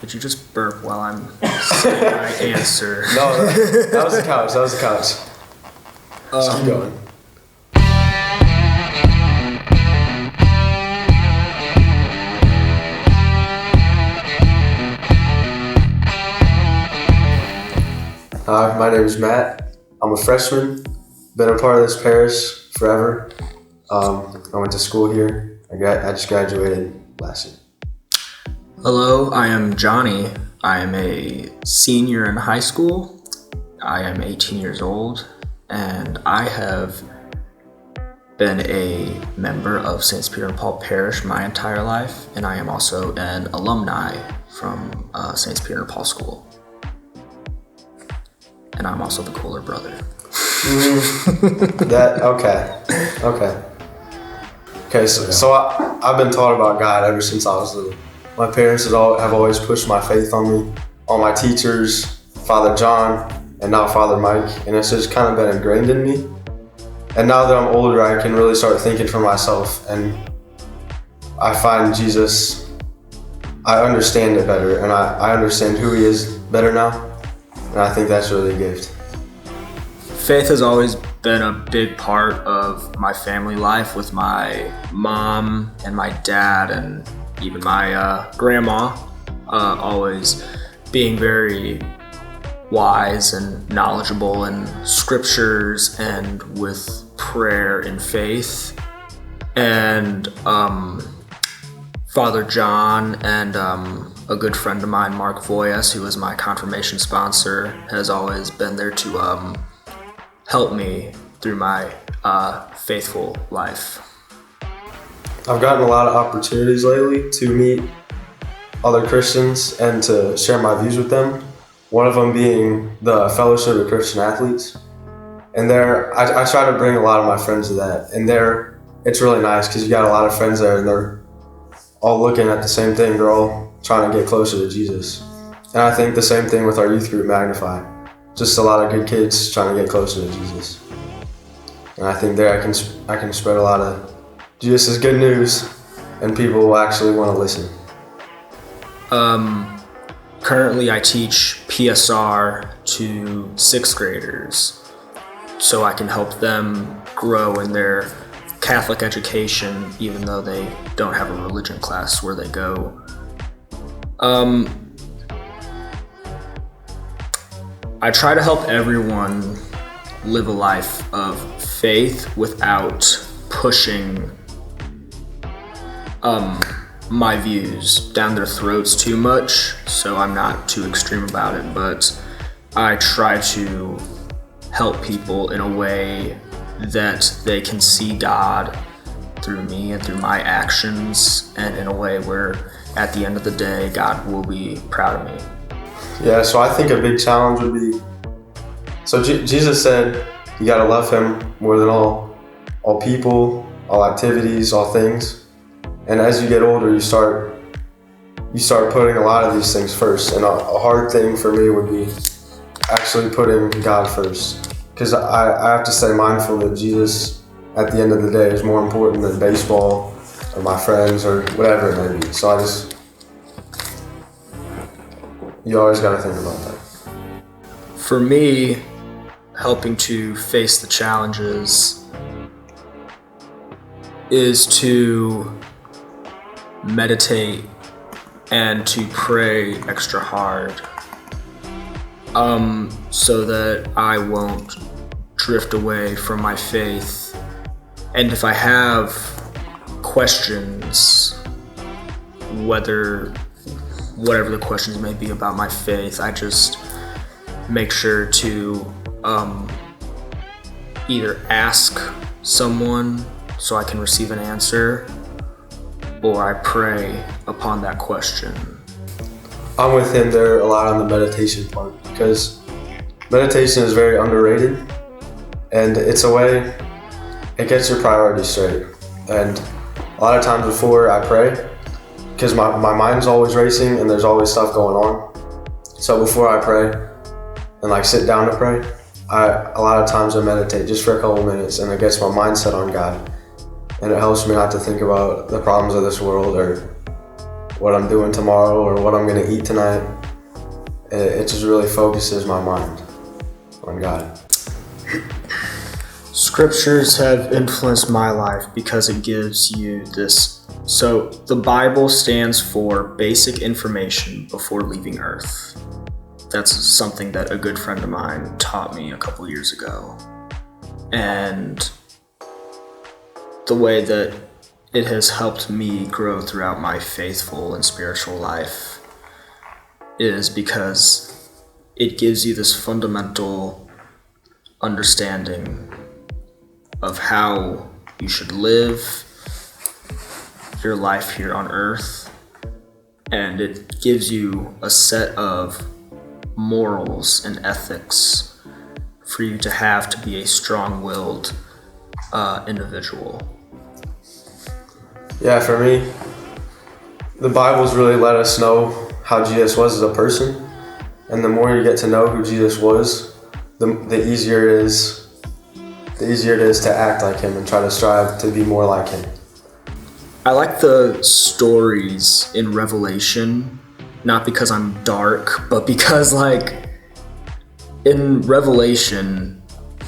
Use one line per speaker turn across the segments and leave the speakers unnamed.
Did you just burp while I'm saying my answer?
No, that was the couch. Let's keep going. Hi, my name is Matt. I'm a freshman. Been a part of this parish forever. I went to school here. I just graduated last year.
Hello, I am Johnny. I am a senior in high school. I am 18 years old, and I have been a member of St. Peter and Paul Parish my entire life, and I am also an alumni from St. Peter and Paul School. And I'm also the cooler brother.
Okay. So I've been taught about God ever since I was little. My parents have always pushed my faith on me. All my teachers, Father John, and now Father Mike, and it's just kind of been ingrained in me. And now that I'm older, I can really start thinking for myself, and I find Jesus, I understand it better, and I understand who he is better now, and I think that's really a gift.
Faith has always been a big part of my family life, with my mom and my dad and even my grandma always being very wise and knowledgeable in scriptures and with prayer and faith. And Father John and a good friend of mine, Mark Voyas, who was my confirmation sponsor, has always been there to help me through my faithful life.
I've gotten a lot of opportunities lately to meet other Christians and to share my views with them. One of them being the Fellowship of Christian Athletes. And there, I try to bring a lot of my friends to that. And there, it's really nice because you got a lot of friends there and they're all looking at the same thing. They're all trying to get closer to Jesus. And I think the same thing with our youth group, Magnify. Just a lot of good kids trying to get closer to Jesus. And I think there I can spread a lot of Jesus is good news, and people will actually want to listen.
Currently I teach PSR to 6th graders, so I can help them grow in their Catholic education, even though they don't have a religion class where they go. I try to help everyone live a life of faith without pushing my views down their throats too much, so I'm not too extreme about it, but I try to help people in a way that they can see God through me and through my actions, and in a way where at the end of the day, God will be proud of me.
Yeah, so I think a big challenge would be, so Jesus said you gotta love him more than all people, all activities, all things. And as you get older, you start putting a lot of these things first. And a hard thing for me would be actually putting God first. Because I have to stay mindful that Jesus, at the end of the day, is more important than baseball or my friends or whatever it may be. So you always got to think about that.
For me, helping to face the challenges is to meditate and to pray extra hard, so that I won't drift away from my faith. And if I have questions, whatever the questions may be about my faith, I just make sure to either ask someone so I can receive an answer, or I pray upon that question.
I'm with him there a lot on the meditation part, because meditation is very underrated, and it's a way, it gets your priorities straight. And a lot of times before I pray, because my mind's always racing and there's always stuff going on, so before I pray and sit down to pray, a lot of times I meditate just for a couple minutes, and it gets my mindset on God, and it helps me not to think about the problems of this world or what I'm doing tomorrow or what I'm going to eat tonight. It just really focuses my mind on God.
Scriptures have influenced my life because it gives you this. So the Bible stands for basic information before leaving Earth. That's something that a good friend of mine taught me a couple years ago. And the way that it has helped me grow throughout my faithful and spiritual life is because it gives you this fundamental understanding of how you should live your life here on earth, and it gives you a set of morals and ethics for you to have to be a strong-willed individual.
Yeah, for me, the Bible's really let us know how Jesus was as a person, and the more you get to know who Jesus was, the easier it is to act like him and try to strive to be more like him.
I like the stories in Revelation, not because I'm dark, but because like in Revelation,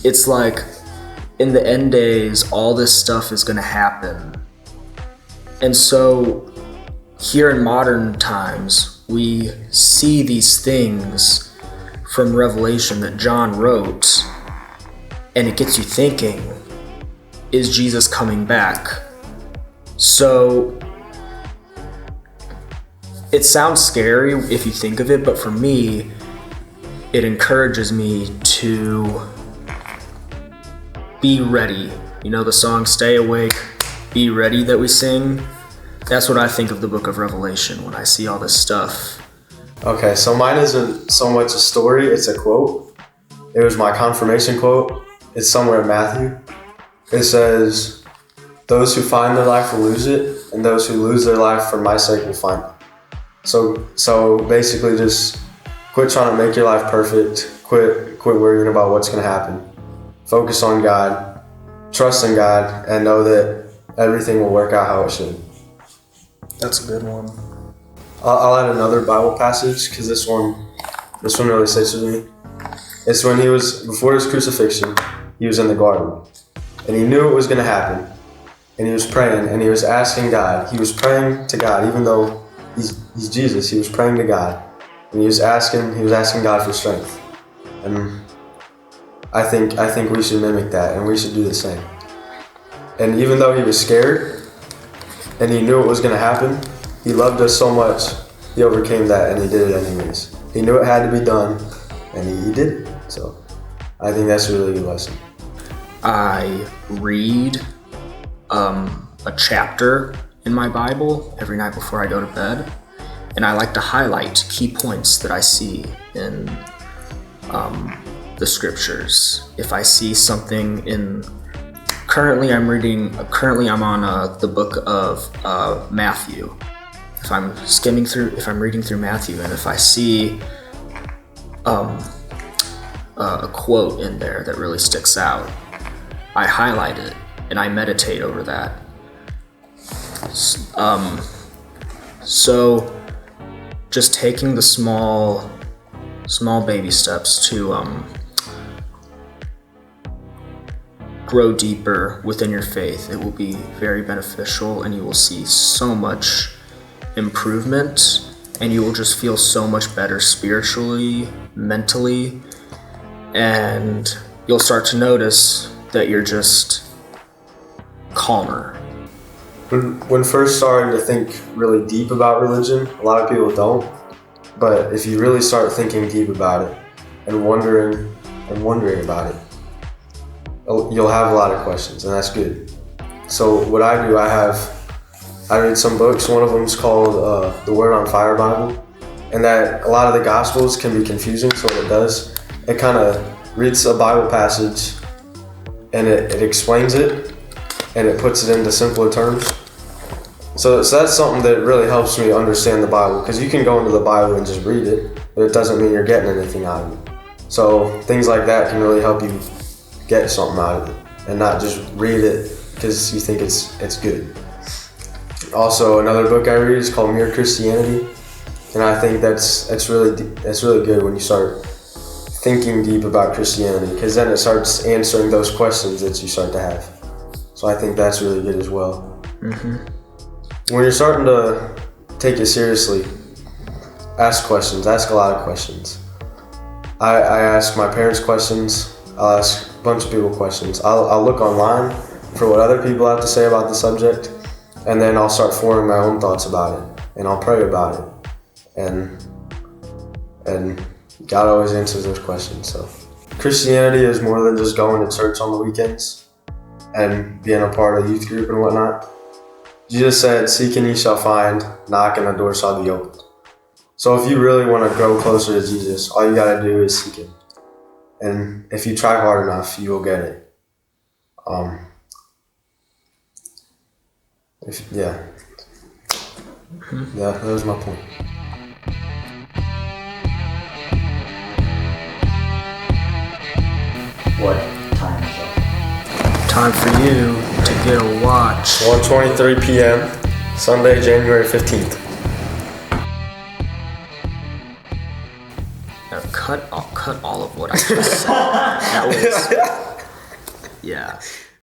it's like in the end days, all this stuff is going to happen. And so here in modern times, we see these things from Revelation that John wrote, and it gets you thinking, is Jesus coming back? So it sounds scary if you think of it, but for me, it encourages me to be ready. You know the song Stay Awake, Be Ready that we sing? That's what I think of the book of Revelation when I see all this stuff.
Okay, so mine isn't so much a story, it's a quote. It was my confirmation quote. It's somewhere in Matthew. It says, "Those who find their life will lose it, and those who lose their life for my sake will find it." So basically just quit trying to make your life perfect. Quit worrying about what's going to happen. Focus on God, trust in God, and know that everything will work out how it should.
That's a good one.
I'll add another Bible passage because this one really sits with me. It's when before his crucifixion, he was in the garden, and he knew it was going to happen, and he was praying, and he was asking God. He was praying to God, even though he's Jesus. He was praying to God, and he was asking God for strength. And I think we should mimic that, and we should do the same. And even though he was scared, and he knew it was going to happen, he loved us so much, he overcame that, and he did it anyways. He knew it had to be done, and he did it. So I think that's a really good lesson.
I read a chapter in my Bible every night before I go to bed, and I like to highlight key points that I see in the scriptures. If I see something currently I'm on the book of Matthew. If I'm reading through Matthew, and if I see a quote in there that really sticks out, I highlight it and I meditate over that. So just taking the small baby steps to grow deeper within your faith, it will be very beneficial, and you will see so much improvement, and you will just feel so much better spiritually, mentally, and you'll start to notice that you're just calmer.
When first starting to think really deep about religion, a lot of people don't, but if you really start thinking deep about it and wondering about it, you'll have a lot of questions, and that's good. So what I do, I read some books. One of them is called the Word on Fire Bible, and that a lot of the Gospels can be confusing. So what it does, it kind of reads a Bible passage, and it explains it, and it puts it into simpler terms. So that's something that really helps me understand the Bible, because you can go into the Bible and just read it, but it doesn't mean you're getting anything out of it. So things like that can really help you get something out of it, and not just read it because you think it's good. Also, another book I read is called Mere Christianity, and I think that's really good when you start thinking deep about Christianity, because then it starts answering those questions that you start to have. So I think that's really good as well. When you're starting to take it seriously, ask questions. Ask a lot of questions. I ask my parents questions. I'll ask a bunch of people questions. I'll look online for what other people have to say about the subject, and then I'll start forming my own thoughts about it, and I'll pray about it, and God always answers those questions. So Christianity is more than just going to church on the weekends and being a part of the youth group and whatnot. Jesus said, "Seek and ye shall find, knock and the door shall be opened." So if you really want to grow closer to Jesus, all you got to do is seek Him. And if you try hard enough, you will get it. Yeah, that was my point.
What time is it?
Time for you to get a watch.
1:23 p.m., Sunday, January 15th.
Now cut all of what I just said. That was, yeah.